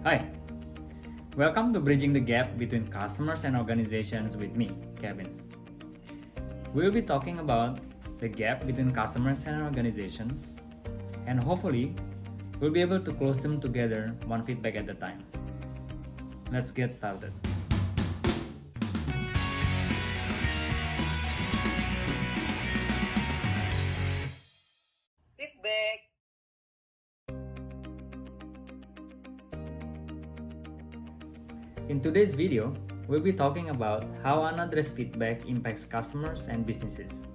Hi, welcome to Bridging the Gap Between Customers and Organizations with me, Kevin. We'll be talking about the gap between customers and organizations, and hopefully, we'll be able to close them together one feedback at a time. Let's get started. Feedback. In today's video, we'll be talking about how unaddressed feedback impacts customers and businesses.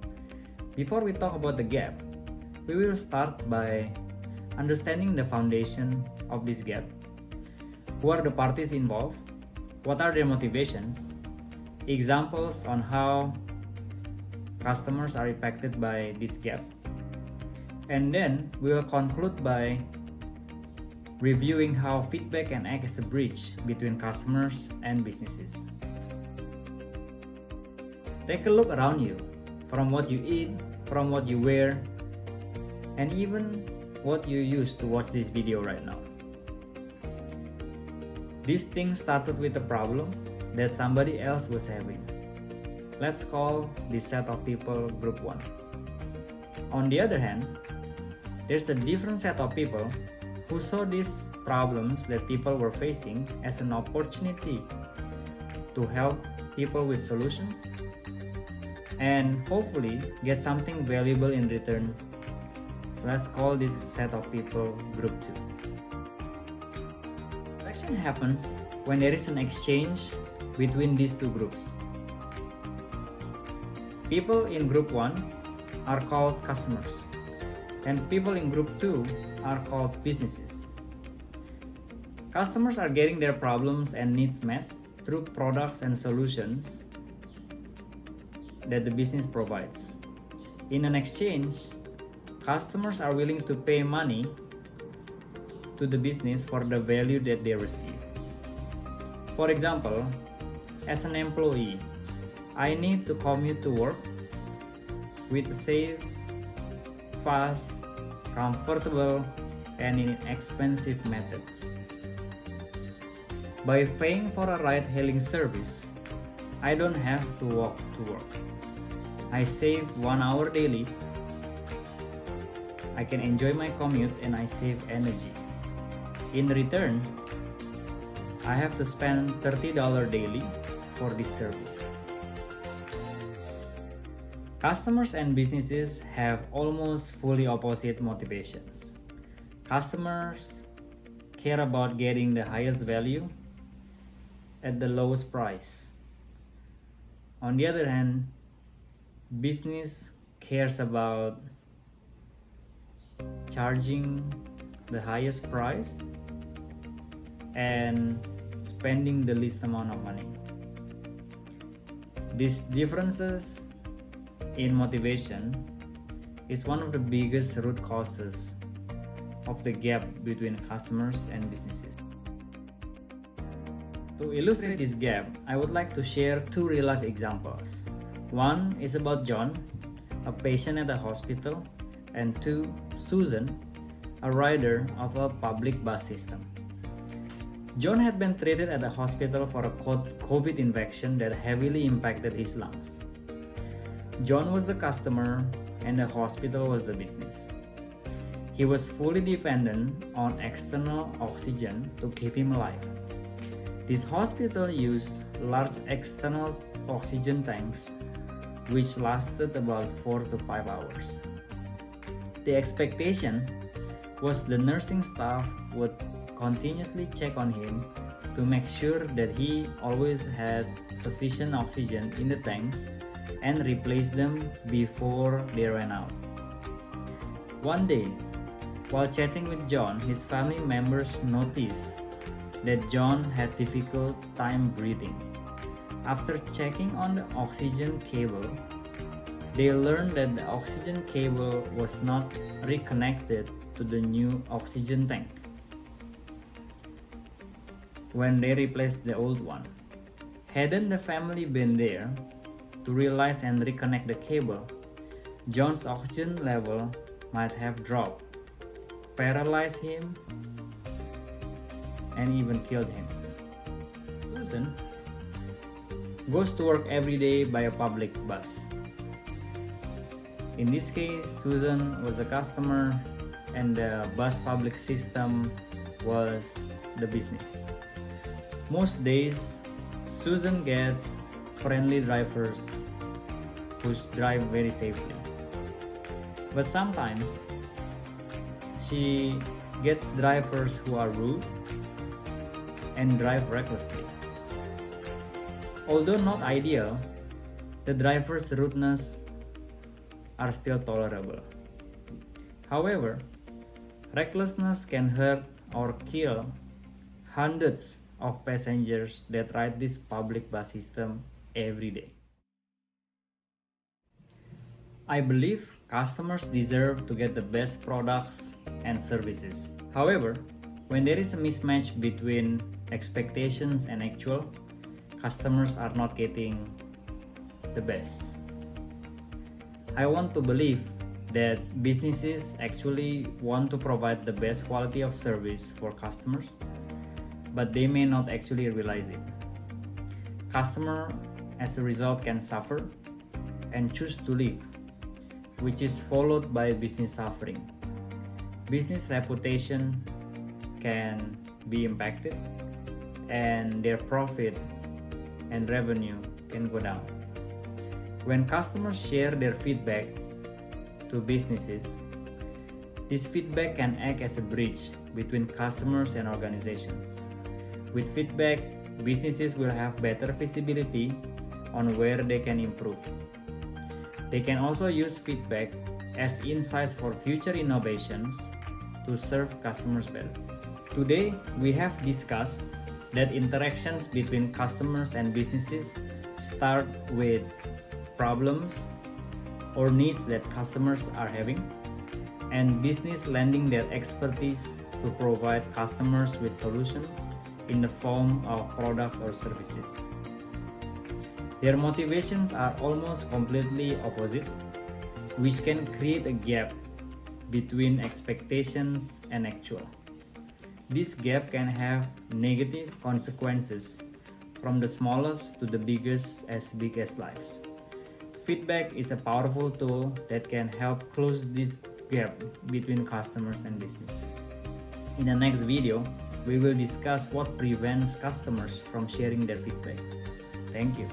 Before we talk about the gap, we will start by understanding the foundation of this gap. Who are the parties involved? What are their motivations? Examples on how customers are impacted by this gap. And then we will conclude by reviewing how feedback can act as a bridge between customers and businesses. Take a look around you, from what you eat, from what you wear, and even what you use to watch this video right now. This thing started with a problem that somebody else was having. Let's call this set of people Group 1. On the other hand, there's a different set of people who saw these problems that people were facing as an opportunity to help people with solutions and hopefully get something valuable in return. So let's call this set of people Group 2. Selection happens when there is an exchange between these two groups. People in Group 1 are called customers, and people in Group 2 are called businesses. Customers are getting their problems and needs met through products and solutions that the business provides. In an exchange, customers are willing to pay money to the business for the value that they receive. For example, as an employee, I need to commute to work with a safe, fast, comfortable, and inexpensive method. By paying for a ride-hailing service, I don't have to walk to work. I save 1 hour daily. I can enjoy my commute and I save energy. In return, I have to spend $30 daily for this service. Customers and businesses have almost fully opposite motivations. Customers care about getting the highest value at the lowest price. On the other hand, business cares about charging the highest price and spending the least amount of money. These differences in motivation is one of the biggest root causes of the gap between customers and businesses. To illustrate this gap, I would like to share two real-life examples. One is about John, a patient at a hospital, and two, Susan, a rider of a public bus system. John had been treated at the hospital for a COVID infection that heavily impacted his lungs. John was the customer and the hospital was the business. He was fully dependent on external oxygen to keep him alive. This hospital used large external oxygen tanks which lasted about 4 to 5 hours. The expectation was the nursing staff would continuously check on him to make sure that he always had sufficient oxygen in the tanks and replace them before they ran out. One day, while chatting with John, his family members noticed that John had difficult time breathing. After checking on the oxygen cable, they learned that the oxygen cable was not reconnected to the new oxygen tank when they replaced the old one. Hadn't the family been there to realize and reconnect the cable, John's oxygen level might have dropped, paralyzed him, and even killed him. Susan goes to work every day by a public bus. In this case, Susan was the customer and the bus public system was the business. Most days, Susan gets friendly drivers who drive very safely. But sometimes, she gets drivers who are rude and drive recklessly. Although not ideal, the driver's rudeness are still tolerable. However, recklessness can hurt or kill hundreds of passengers that ride this public bus system every day. I believe customers deserve to get the best products and services. However, when there is a mismatch between expectations and actual, customers are not getting the best. I want to believe that businesses actually want to provide the best quality of service for customers, but they may not actually realize it. Customer, as a result, can suffer and choose to leave, which is followed by business suffering. Business reputation can be impacted, and their profit and revenue can go down. When customers share their feedback to businesses, this feedback can act as a bridge between customers and organizations. With feedback, businesses will have better visibility on where they can improve. They can also use feedback as insights for future innovations to serve customers better. Today, we have discussed that interactions between customers and businesses start with problems or needs that customers are having, and business lending their expertise to provide customers with solutions in the form of products or services. Their motivations are almost completely opposite, which can create a gap between expectations and actual. This gap can have negative consequences, from the smallest to the biggest as big as lives. Feedback is a powerful tool that can help close this gap between customers and business. In the next video, we will discuss what prevents customers from sharing their feedback. Thank you.